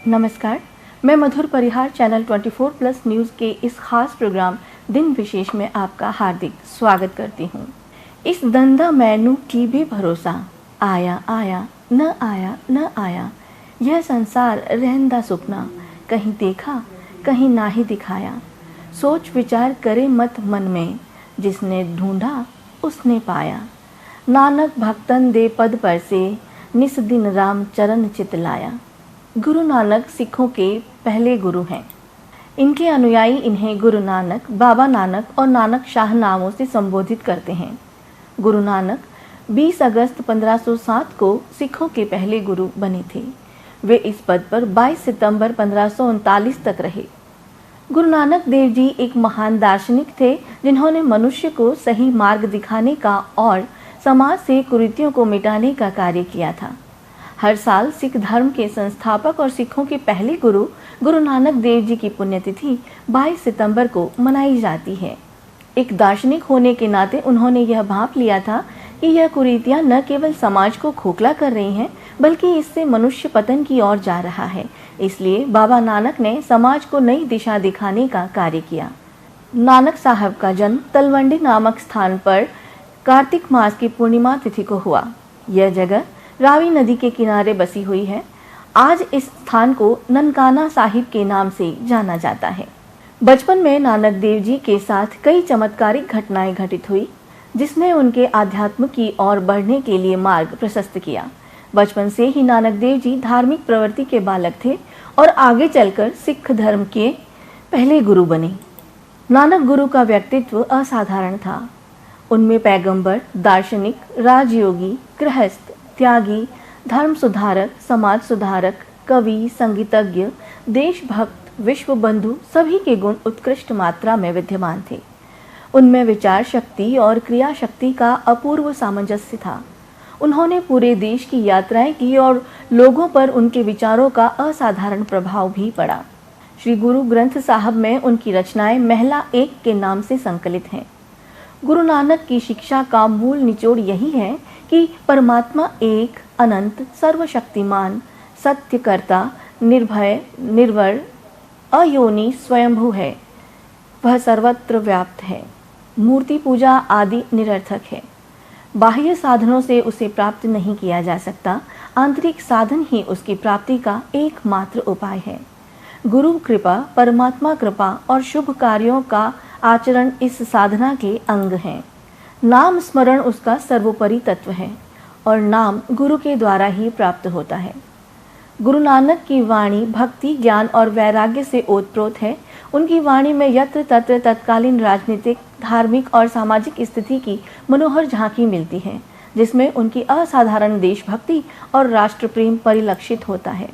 नमस्कार, मैं मधुर परिहार channel 24+ news के इस खास प्रोग्राम दिन विशेष में आपका हार्दिक स्वागत करती हूँ। इस धंधा मैनू की भी भरोसा, आया आया न आया न आया, यह संसार रहंदा सुपना, कहीं देखा कहीं ना ही दिखाया। सोच विचार करे मत मन में, जिसने ढूंढा उसने पाया। नानक भक्तन दे पद पर से, निस दिन राम चरण चित लाया। गुरु नानक सिखों के पहले गुरु हैं। इनके अनुयायी इन्हें गुरु नानक, बाबा नानक और नानक शाह नामों से संबोधित करते हैं। गुरु नानक 20 अगस्त 1507 को सिखों के पहले गुरु बने थे। वे इस पद पर 22 सितंबर 1539 तक रहे। गुरु नानक देव जी एक महान दार्शनिक थे, जिन्होंने मनुष्य को सही मार्ग दिखाने का और समाज से कुरीतियों को मिटाने का कार्य किया था। हर साल सिख धर्म के संस्थापक और सिखों के पहले गुरु गुरु नानक देव जी की पुण्यतिथि 22 सितंबर को मनाई जाती है। एक दार्शनिक होने के नाते उन्होंने यह भांप लिया था कि यह कुरीतियां न केवल समाज को खोखला कर रही हैं, बल्कि इससे मनुष्य पतन की ओर जा रहा है। इसलिए बाबा नानक ने समाज को नई दिशा दिखाने का कार्य किया। नानक साहब का जन्म तलवंडी नामक स्थान पर कार्तिक मास की पूर्णिमा तिथि को हुआ। यह जगह रावी नदी के किनारे बसी हुई है। आज इस स्थान को ननकाना साहिब के नाम से जाना जाता है। बचपन में नानक देव जी के साथ कई चमत्कारिक घटनाएं घटित हुई, जिसने उनके आध्यात्म की ओर बढ़ने के लिए मार्ग प्रशस्त किया। बचपन से ही नानक देव जी धार्मिक प्रवृत्ति के बालक थे और आगे चलकर सिख धर्म के पहले गुरु बने। नानक गुरु का व्यक्तित्व असाधारण था। उनमें पैगंबर, दार्शनिक, राजयोगी, गृहस्थ, त्यागी, धर्म सुधारक, समाज सुधारक, कवि, संगीतज्ञ, देशभक्त, विश्व बंधु सभी के गुण उत्कृष्ट मात्रा में विद्यमान थे। उनमें विचार शक्ति और क्रिया शक्ति का अपूर्व सामंजस्य था। उन्होंने पूरे देश की यात्राएं की और लोगों पर उनके विचारों का असाधारण प्रभाव भी पड़ा। श्री गुरु ग्रंथ साहब में उनकी रचनाएं महला एक के नाम से संकलित हैं। गुरु नानक की शिक्षा का मूल निचोड़ यही है कि परमात्मा एक, अनंत, सर्वशक्तिमान, सत्यकर्ता, निर्भय, निर्वर, अयोनि, स्वयंभू है। वह सर्वत्र व्याप्त है। मूर्ति पूजा आदि निरर्थक है। बाह्य साधनों से उसे प्राप्त नहीं किया जा सकता। आंतरिक साधन ही उसकी प्राप्ति का एकमात्र उपाय है। गुरु कृपा, परमात्मा कृपा और शुभ कार्यों का आचरण इस साधना के अंग हैं। नाम स्मरण उसका सर्वोपरि तत्व है और नाम गुरु के द्वारा ही प्राप्त होता है। गुरु नानक की वाणी भक्ति, ज्ञान और वैराग्य से ओतप्रोत है। उनकी वाणी में यत्र तत्र तत्कालीन राजनीतिक, धार्मिक और सामाजिक स्थिति की मनोहर झांकी मिलती है, जिसमें उनकी असाधारण देशभक्ति और राष्ट्र प्रेम परिलक्षित होता है।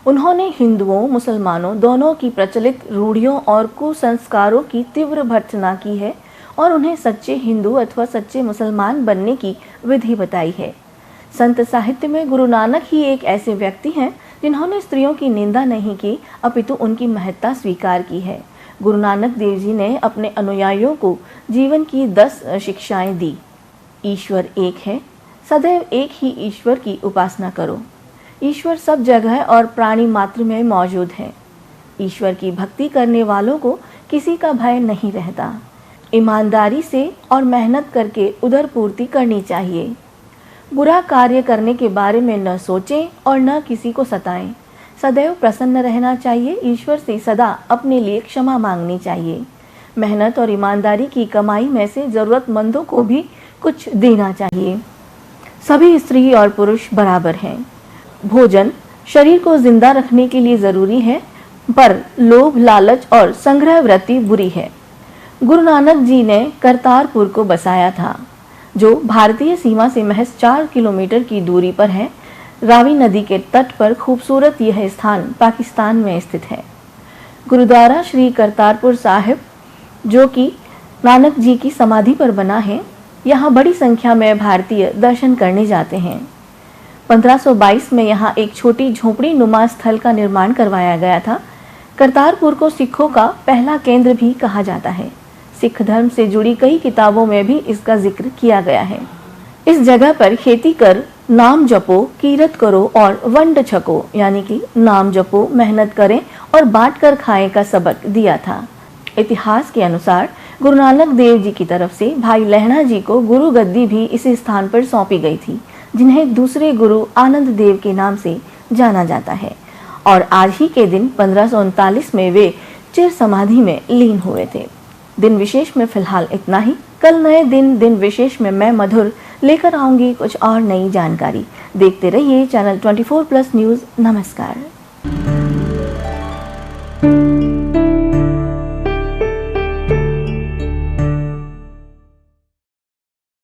उन्होंने हिंदुओं, मुसलमानों दोनों की प्रचलित रूढ़ियों और कुसंस्कारों की तीव्र भर्त्सना की है और उन्हें सच्चे हिंदू अथवा सच्चे मुसलमान बनने की विधि बताई है। संत साहित्य में गुरु नानक ही एक ऐसे व्यक्ति हैं जिन्होंने स्त्रियों की निंदा नहीं की, अपितु उनकी महत्ता स्वीकार की है। गुरु नानक देव जी ने अपने अनुयायियों को जीवन की 10 शिक्षाएं दी। ईश्वर एक है, सदैव एक ही ईश्वर की उपासना करो। ईश्वर सब जगह और प्राणी मात्र में मौजूद है। ईश्वर की भक्ति करने वालों को किसी का भय नहीं रहता। ईमानदारी से और मेहनत करके उदर पूर्ति करनी चाहिए। बुरा कार्य करने के बारे में न सोचें और न किसी को सताएं। सदैव प्रसन्न रहना चाहिए। ईश्वर से सदा अपने लिए क्षमा मांगनी चाहिए। मेहनत और ईमानदारी की कमाई में से जरूरतमंदों को भी कुछ देना चाहिए। सभी स्त्री और पुरुष बराबर हैं। भोजन शरीर को जिंदा रखने के लिए जरूरी है, पर लोभ, लालच और संग्रह वृत्ति बुरी है। गुरु नानक जी ने करतारपुर को बसाया था, जो भारतीय सीमा से महज 4 किलोमीटर की दूरी पर है। रावी नदी के तट पर खूबसूरत यह स्थान पाकिस्तान में स्थित है। गुरुद्वारा श्री करतारपुर साहिब, जो कि नानक जी की समाधि पर बना है, यहाँ बड़ी संख्या में भारतीय दर्शन करने जाते हैं। 1522 में यहाँ एक छोटी झोपड़ी नुमा स्थल का निर्माण करवाया गया था। करतारपुर को सिखों का पहला केंद्र भी कहा जाता है। सिख धर्म से जुड़ी कई किताबों में भी इसका जिक्र किया गया है। इस जगह पर खेती कर नाम जपो, कीरत करो और वंड छको यानी कि नाम जपो, मेहनत करें और बांट कर खाएं का सबक दिया था। इतिहास के अनुसार गुरु नानक देव जी की तरफ से भाई लहणा जी को गुरु गद्दी भी इसी स्थान पर सौंपी गई थी, जिन्हें दूसरे गुरु आनंद देव के नाम से जाना जाता है। और आज ही के दिन 1539 में वे चिर समाधि में लीन हुए थे। दिन विशेष में फिलहाल इतना ही। कल नए दिन विशेष में मैं मधुर लेकर आऊंगी कुछ और नई जानकारी। देखते रहिए चैनल 24+ न्यूज़। नमस्कार।